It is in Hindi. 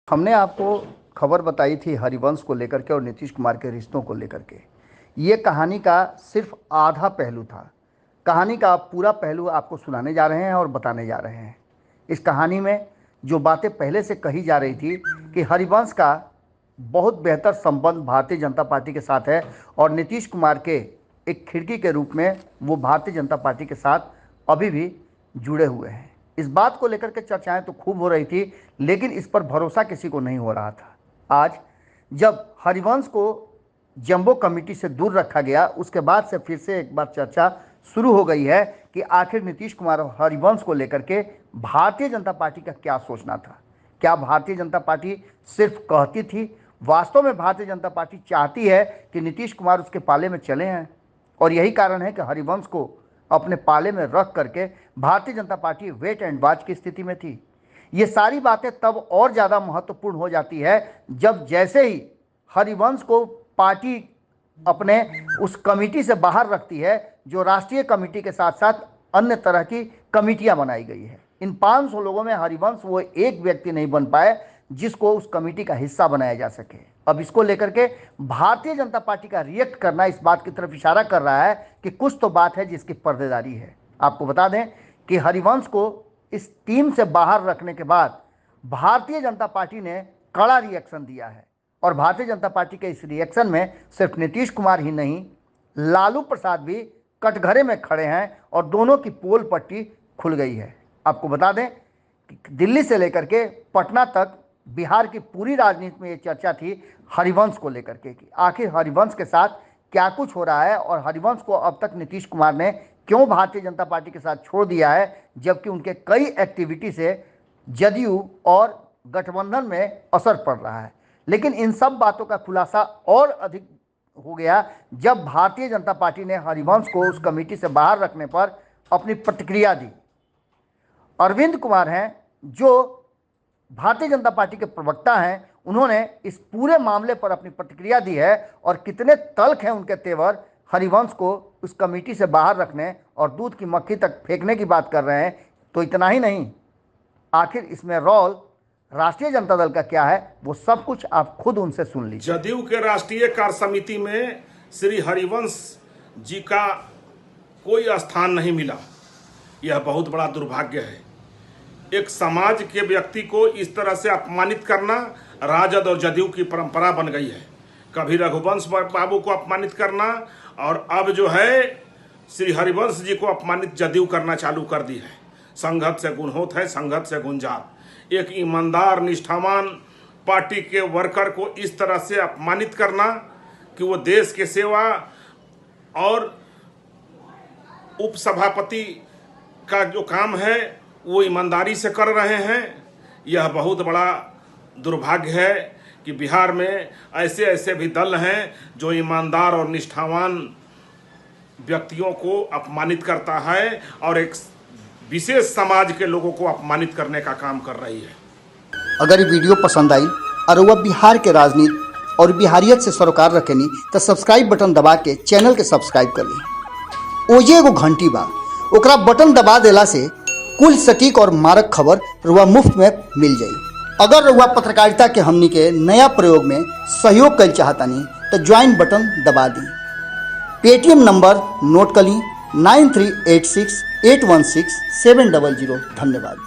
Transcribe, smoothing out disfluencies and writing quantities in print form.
हमने आपको खबर बताई थी हरिवंश को लेकर के और नीतीश कुमार के रिश्तों को लेकर के। ये कहानी का सिर्फ आधा पहलू था। कहानी का पूरा पहलू आपको सुनाने जा रहे हैं और बताने जा रहे हैं। इस कहानी में जो बातें पहले से कही जा रही थी कि हरिवंश का बहुत बेहतर संबंध भारतीय जनता पार्टी के साथ है और नीतीश कुमार के एक खिड़की के रूप में वो भारतीय जनता पार्टी के साथ अभी भी जुड़े हुए हैं। इस बात को लेकर के चर्चाएं तो खूब हो रही थी, लेकिन इस पर भरोसा किसी को नहीं हो रहा था। आज जब हरिवंश को जंबो कमेटी से दूर रखा गया, उसके बाद से फिर से एक बार चर्चा शुरू हो गई है कि आखिर नीतीश कुमार और हरिवंश को लेकर के भारतीय जनता पार्टी का क्या सोचना था। क्या भारतीय जनता पार्टी सिर्फ कहती थी? वास्तव में भारतीय जनता पार्टी चाहती है कि नीतीश कुमार उसके पाले में चले हैं और यही कारण है कि हरिवंश को अपने पाले में रख करके Bharatiya Janata party wait and watch की स्थिति में थी। ये सारी बातें तब और ज़्यादा महत्वपूर्ण हो जाती है जब जैसे ही हरिवंश को पार्टी अपने उस कमेटी से बाहर रखती है जो राष्ट्रीय कमेटी के साथ साथ अन्य तरह की कमेटियां बनाई गई है। इन 500 लोगों में हरिवंश वो एक व्यक्ति नहीं बन पाए जिसको उस कमेटी का हिस्सा बनाया जा सके। अब इसको लेकर के भारतीय जनता पार्टी का रिएक्ट करना इस बात की तरफ इशारा कर रहा है कि कुछ तो बात है जिसकी पर्देदारी है। आपको बता दें कि हरिवंश को इस टीम से बाहर रखने के बाद भारतीय जनता पार्टी ने कड़ा रिएक्शन दिया है और भारतीय जनता पार्टी के इस रिएक्शन में सिर्फ नीतीश कुमार ही नहीं, लालू प्रसाद भी कटघरे में खड़े हैं और दोनों की पोल पट्टी खुल गई है। आपको बता दें कि दिल्ली से लेकर के पटना तक बिहार की पूरी राजनीति में ये चर्चा थी हरिवंश को लेकर के कि आखिर हरिवंश के साथ क्या कुछ हो रहा है और हरिवंश को अब तक नीतीश कुमार ने क्यों भारतीय जनता पार्टी के साथ छोड़ दिया है, जबकि उनके कई एक्टिविटी से जदयू और गठबंधन में असर पड़ रहा है। लेकिन इन सब बातों का खुलासा और अधिक हो गया जब भारतीय जनता पार्टी ने हरिवंश को उस कमेटी से बाहर रखने पर अपनी प्रतिक्रिया दी। अरविंद कुमार हैं जो भारतीय जनता पार्टी के प्रवक्ता हैं, उन्होंने इस पूरे मामले पर अपनी प्रतिक्रिया दी है और कितने तल्ख हैं उनके तेवर हरिवंश को उस कमेटी से बाहर रखने और दूध की मक्खी तक फेंकने की बात कर रहे हैं। तो इतना ही नहीं, आखिर इसमें रोल राष्ट्रीय जनता दल का क्या है वो सब कुछ आप खुद उनसे सुन लीजिए। जदयू के राष्ट्रीय कार्य समिति में श्री हरिवंश जी का कोई स्थान नहीं मिला। यह बहुत बड़ा दुर्भाग्य है। एक समाज के व्यक्ति को इस तरह से अपमानित करना राजद और जदयू की परंपरा बन गई है। कभी रघुवंश बाबू को अपमानित करना और अब जो है श्री हरिवंश जी को अपमानित जदयू करना चालू कर दी है। संघत से गुण होत है, संघत से गुंजार। एक ईमानदार निष्ठावान पार्टी के वर्कर को इस तरह से अपमानित करना कि वो देश के सेवा और उपसभापति का जो काम है वो ईमानदारी से कर रहे हैं। यह बहुत बड़ा दुर्भाग्य है कि बिहार में ऐसे ऐसे भी दल हैं जो ईमानदार और निष्ठावान व्यक्तियों को अपमानित करता है और एक विशेष समाज के लोगों को अपमानित करने का काम कर रही है। अगर ये वीडियो पसंद आई और वह बिहार के राजनीति और बिहारियत से सरोकार रखेनी तो सब्सक्राइब बटन दबा के चैनल के सब्सक्राइब कर ली। ओजे एगो घंटी बा, ओकरा बटन दबा देला से कुल सटीक और मारक खबर रुआ मुफ्त में मिल जाई। अगर रुआ पत्रकारिता के हमनी के नया प्रयोग में सहयोग कर चाहतानी तो ज्वाइन बटन दबा दी। पेटीएम नंबर नोट कर ली 9386816700। धन्यवाद।